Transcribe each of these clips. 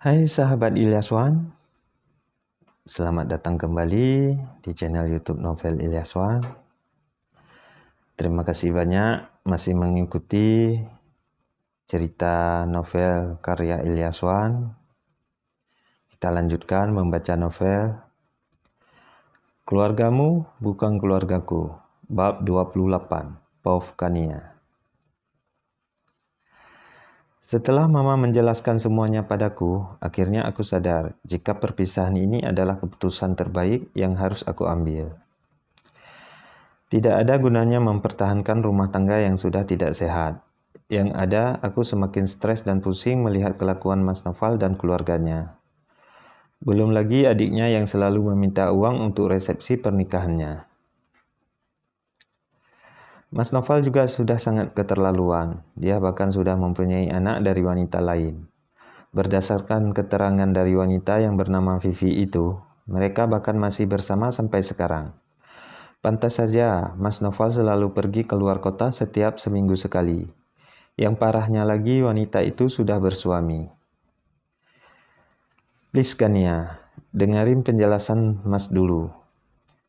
Hai sahabat Ilyaswan, selamat datang kembali di channel YouTube Novel Ilyaswan. Terima kasih banyak masih mengikuti cerita novel karya Ilyaswan. Kita lanjutkan membaca novel Keluargamu Bukan Keluargaku, bab 28, Pauvkania. Setelah Mama menjelaskan semuanya padaku, akhirnya aku sadar jika perpisahan ini adalah keputusan terbaik yang harus aku ambil. Tidak ada gunanya mempertahankan rumah tangga yang sudah tidak sehat. Yang ada, aku semakin stres dan pusing melihat kelakuan Mas Noval dan keluarganya. Belum lagi adiknya yang selalu meminta uang untuk resepsi pernikahannya. Mas Noval juga sudah sangat keterlaluan. Dia bahkan sudah mempunyai anak dari wanita lain. Berdasarkan keterangan dari wanita yang bernama Vivi itu, mereka bahkan masih bersama sampai sekarang. Pantas saja, Mas Noval selalu pergi keluar kota setiap seminggu sekali. Yang parahnya lagi, wanita itu sudah bersuami. Please Kania, dengerin penjelasan Mas dulu.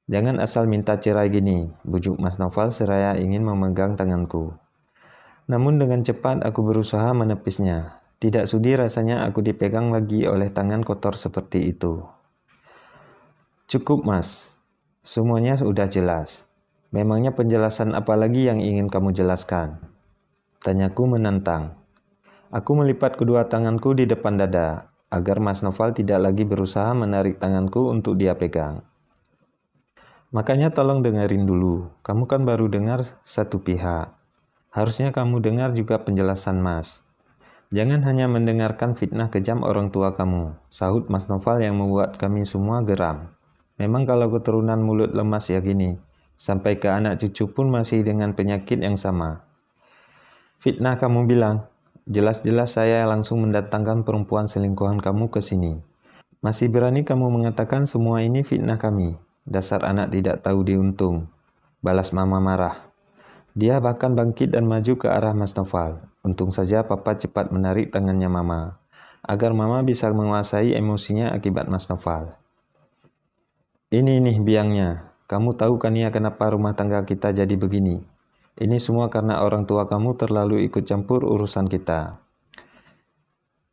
Jangan asal minta cerai gini, bujuk Mas Noval seraya ingin memegang tanganku. Namun dengan cepat aku berusaha menepisnya. Tidak sudi rasanya aku dipegang lagi oleh tangan kotor seperti itu. Cukup Mas, semuanya sudah jelas. Memangnya penjelasan apa lagi yang ingin kamu jelaskan? Tanyaku menantang. Aku melipat kedua tanganku di depan dada, agar Mas Noval tidak lagi berusaha menarik tanganku untuk dia pegang. Makanya tolong dengerin dulu, kamu kan baru dengar satu pihak. Harusnya kamu dengar juga penjelasan Mas. Jangan hanya mendengarkan fitnah kejam orang tua kamu, sahut Mas Noval yang membuat kami semua geram. Memang kalau keturunan mulut lemas ya gini, sampai ke anak cucu pun masih dengan penyakit yang sama. Fitnah kamu bilang, jelas-jelas saya langsung mendatangkan perempuan selingkuhan kamu ke sini. Masih berani kamu mengatakan semua ini fitnah kami. Dasar anak tidak tahu diuntung. Balas Mama marah. Dia bahkan bangkit dan maju ke arah Mas Noval. Untung saja Papa cepat menarik tangannya Mama, agar Mama bisa menguasai emosinya akibat Mas Noval. Ini nih biangnya. Kamu tahu kan ya kenapa rumah tangga kita jadi begini? Ini semua karena orang tua kamu terlalu ikut campur urusan kita.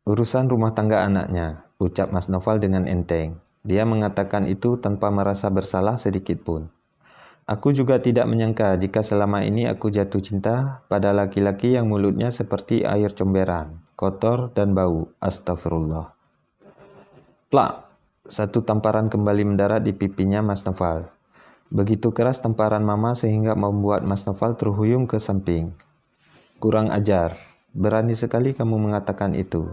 Urusan rumah tangga anaknya, ucap Mas Noval dengan enteng. Dia mengatakan itu tanpa merasa bersalah sedikit pun. Aku juga tidak menyangka jika selama ini aku jatuh cinta pada laki-laki yang mulutnya seperti air comberan, kotor dan bau. Astagfirullah. Plak! Satu tamparan kembali mendarat di pipinya Mas Noval. Begitu keras tamparan Mama sehingga membuat Mas Noval terhuyung ke samping. Kurang ajar. Berani sekali kamu mengatakan itu.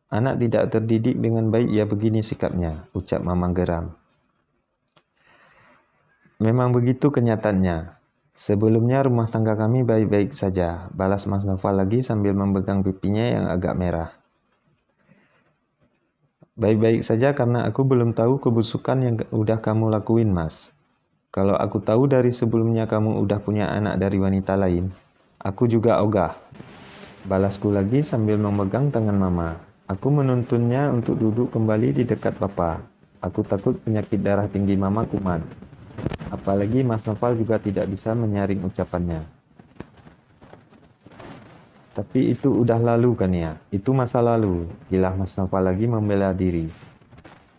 Anak tidak terdidik dengan baik ya begini sikapnya, ucap Mama geram. Memang begitu kenyataannya. Sebelumnya rumah tangga kami baik-baik saja, balas Mas Noval lagi sambil memegang pipinya yang agak merah. Baik-baik saja karena aku belum tahu kebusukan yang udah kamu lakuin, Mas. Kalau aku tahu dari sebelumnya kamu udah punya anak dari wanita lain, aku juga ogah. Balasku lagi sambil memegang tangan Mama. Aku menuntunnya untuk duduk kembali di dekat Papa. Aku takut penyakit darah tinggi Mama kumat. Apalagi Mas Noval juga tidak bisa menyaring ucapannya. Tapi itu udah lalu kan ya? Itu masa lalu. Gilah Mas Noval lagi membela diri.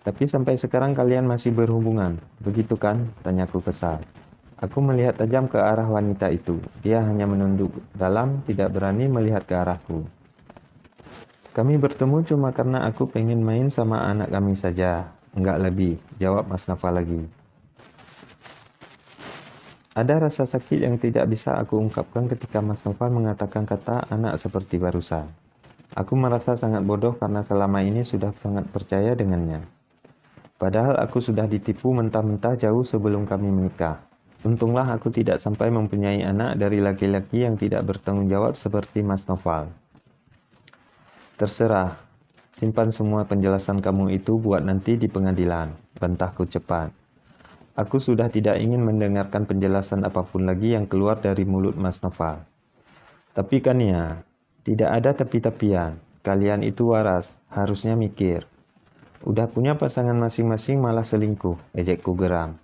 Tapi sampai sekarang kalian masih berhubungan, begitu kan? Tanyaku kesal. Aku melihat tajam ke arah wanita itu. Dia hanya menunduk dalam, tidak berani melihat ke arahku. Kami bertemu cuma karena aku pengen main sama anak kami saja. Enggak lebih, jawab Mas Noval lagi. Ada rasa sakit yang tidak bisa aku ungkapkan ketika Mas Noval mengatakan kata anak seperti barusan. Aku merasa sangat bodoh karena selama ini sudah sangat percaya dengannya. Padahal aku sudah ditipu mentah-mentah jauh sebelum kami menikah. Untunglah aku tidak sampai mempunyai anak dari laki-laki yang tidak bertanggung jawab seperti Mas Noval. Terserah, simpan semua penjelasan kamu itu buat nanti di pengadilan, bantahku cepat. Aku sudah tidak ingin mendengarkan penjelasan apapun lagi yang keluar dari mulut Mas Noval. Tapi kan ya, tidak ada tapi-tapian. Kalian itu waras, harusnya mikir. Udah punya pasangan masing-masing malah selingkuh, ejekku geram.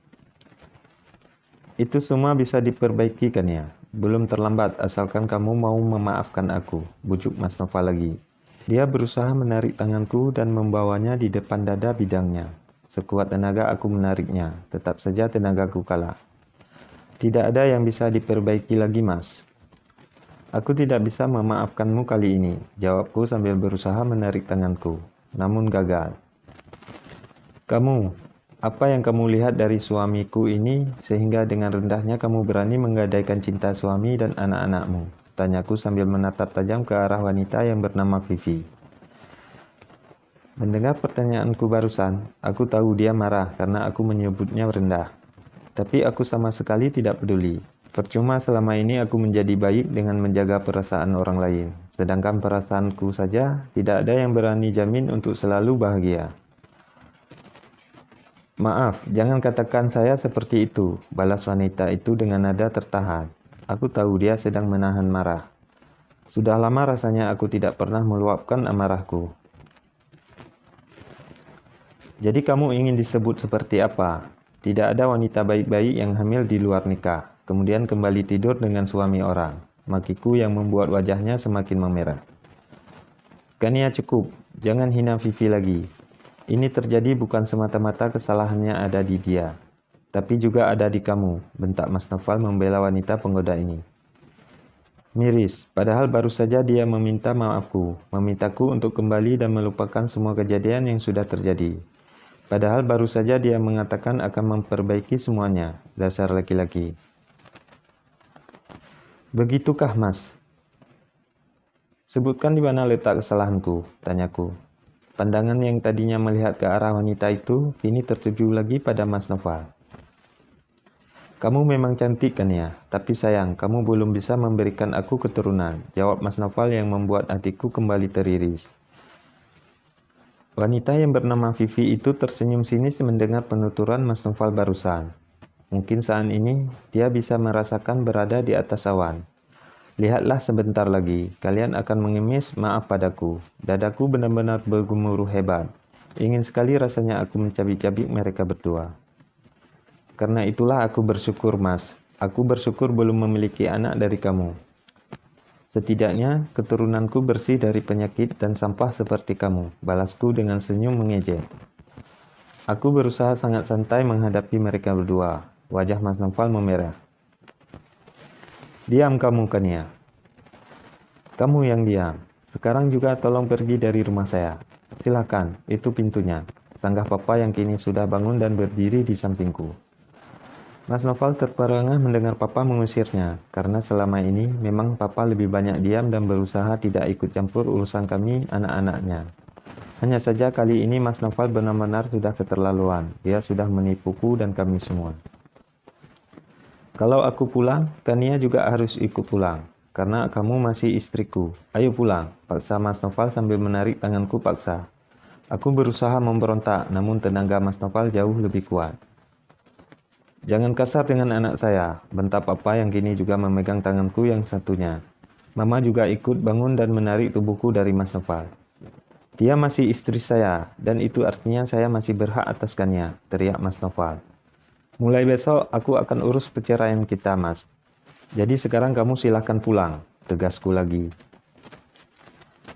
Itu semua bisa diperbaiki kan ya? Belum terlambat asalkan kamu mau memaafkan aku, bujuk Mas Nova lagi. Dia berusaha menarik tanganku dan membawanya di depan dada bidangnya. Sekuat tenaga aku menariknya, tetap saja tenagaku kalah. Tidak ada yang bisa diperbaiki lagi, Mas. Aku tidak bisa memaafkanmu kali ini, jawabku sambil berusaha menarik tanganku, namun gagal. Kamu, apa yang kamu lihat dari suamiku ini sehingga dengan rendahnya kamu berani menggadaikan cinta suami dan anak-anakmu? Tanyaku sambil menatap tajam ke arah wanita yang bernama Vivi. Mendengar pertanyaanku barusan, aku tahu dia marah karena aku menyebutnya rendah. Tapi aku sama sekali tidak peduli. Percuma selama ini aku menjadi baik dengan menjaga perasaan orang lain. Sedangkan perasaanku saja tidak ada yang berani jamin untuk selalu bahagia. Maaf, jangan katakan saya seperti itu, balas wanita itu dengan nada tertahan. Aku tahu dia sedang menahan marah. Sudah lama rasanya aku tidak pernah meluapkan amarahku. Jadi kamu ingin disebut seperti apa? Tidak ada wanita baik-baik yang hamil di luar nikah, kemudian kembali tidur dengan suami orang. Makiku yang membuat wajahnya semakin memerah. Kania cukup, jangan hina Vivi lagi. Ini terjadi bukan semata-mata kesalahannya ada di dia, tapi juga ada di kamu, bentak Mas Noval membela wanita penggoda ini. Miris, padahal baru saja dia meminta maafku, memintaku untuk kembali dan melupakan semua kejadian yang sudah terjadi. Padahal baru saja dia mengatakan akan memperbaiki semuanya, dasar laki-laki. Begitukah, Mas? Sebutkan di mana letak kesalahanku, tanyaku. Pandangan yang tadinya melihat ke arah wanita itu, kini tertuju lagi pada Mas Noval. Kamu memang cantik kan ya, tapi sayang, kamu belum bisa memberikan aku keturunan, jawab Mas Noval yang membuat hatiku kembali teriris. Wanita yang bernama Vivi itu tersenyum sinis mendengar penuturan Mas Noval barusan. Mungkin saat ini dia bisa merasakan berada di atas awan. Lihatlah sebentar lagi, kalian akan mengemis maaf padaku. Dadaku benar-benar bergemuruh hebat. Ingin sekali rasanya aku mencabik-cabik mereka berdua. Karena itulah aku bersyukur, Mas. Aku bersyukur belum memiliki anak dari kamu. Setidaknya keturunanku bersih dari penyakit dan sampah seperti kamu, balasku dengan senyum mengejek. Aku berusaha sangat santai menghadapi mereka berdua. Wajah Mas Noval memerah. Diam kamu, Kania. Kamu yang diam. Sekarang juga tolong pergi dari rumah saya. Silakan, itu pintunya. Sanggah papa yang kini sudah bangun dan berdiri di sampingku. Mas Noval terperangah mendengar papa mengusirnya, karena selama ini memang papa lebih banyak diam dan berusaha tidak ikut campur urusan kami anak-anaknya. Hanya saja kali ini Mas Noval benar-benar sudah keterlaluan. Dia sudah menipuku dan kami semua. Kalau aku pulang, Kania juga harus ikut pulang, karena kamu masih istriku. Ayo pulang, paksa Mas Noval sambil menarik tanganku paksa. Aku berusaha memberontak, namun tenaga Mas Noval jauh lebih kuat. Jangan kasar dengan anak saya, bentak papa yang kini juga memegang tanganku yang satunya. Mama juga ikut bangun dan menarik tubuhku dari Mas Noval. Dia masih istri saya, dan itu artinya saya masih berhak atas Kania, teriak Mas Noval. Mulai besok aku akan urus perceraian kita, Mas. Jadi sekarang kamu silahkan pulang, tegasku lagi.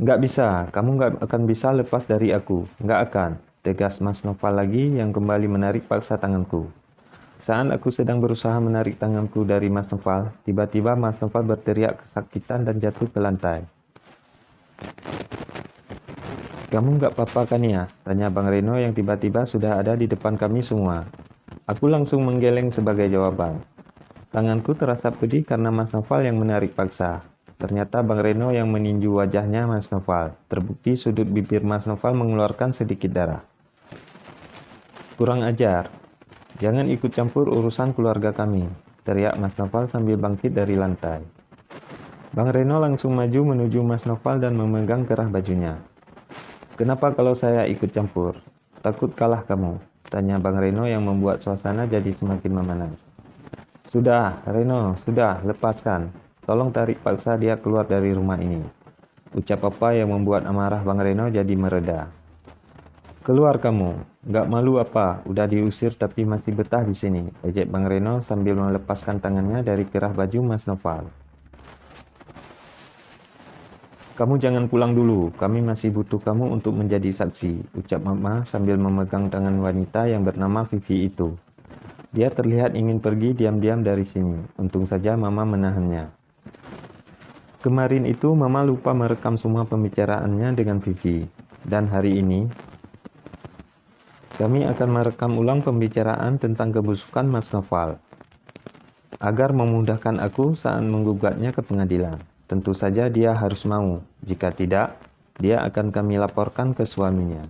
Nggak bisa, kamu nggak akan bisa lepas dari aku, nggak akan, tegas Mas Noval lagi yang kembali menarik paksa tanganku. Saat aku sedang berusaha menarik tanganku dari Mas Noval, tiba-tiba Mas Noval berteriak kesakitan dan jatuh ke lantai. Kamu nggak apa-apa kan ya? Tanya Bang Reno yang tiba-tiba sudah ada di depan kami semua. Aku langsung menggeleng sebagai jawaban. Tanganku terasa pedih karena Mas Noval yang menarik paksa. Ternyata Bang Reno yang meninju wajahnya Mas Noval. Terbukti sudut bibir Mas Noval mengeluarkan sedikit darah. Kurang ajar. Jangan ikut campur urusan keluarga kami, teriak Mas Noval sambil bangkit dari lantai. Bang Reno langsung maju menuju Mas Noval dan memegang kerah bajunya. Kenapa kalau saya ikut campur? Takut kalah kamu? Tanya Bang Reno yang membuat suasana jadi semakin memanas. Sudah, Reno, sudah, lepaskan. Tolong tarik paksa dia keluar dari rumah ini. Ucap apa yang membuat amarah Bang Reno jadi mereda. Keluar kamu, nggak malu apa? Udah diusir tapi masih betah di sini, ejek Bang Reno sambil melepaskan tangannya dari kerah baju Mas Noval. Kamu jangan pulang dulu, kami masih butuh kamu untuk menjadi saksi, ucap Mama sambil memegang tangan wanita yang bernama Vivi itu. Dia terlihat ingin pergi diam-diam dari sini, untung saja Mama menahannya. Kemarin itu Mama lupa merekam semua pembicaraannya dengan Vivi, dan hari ini kami akan merekam ulang pembicaraan tentang kebusukan Mas Noval, agar memudahkan aku saat menggugatnya ke pengadilan. Tentu saja dia harus mau, jika tidak, dia akan kami laporkan ke suaminya.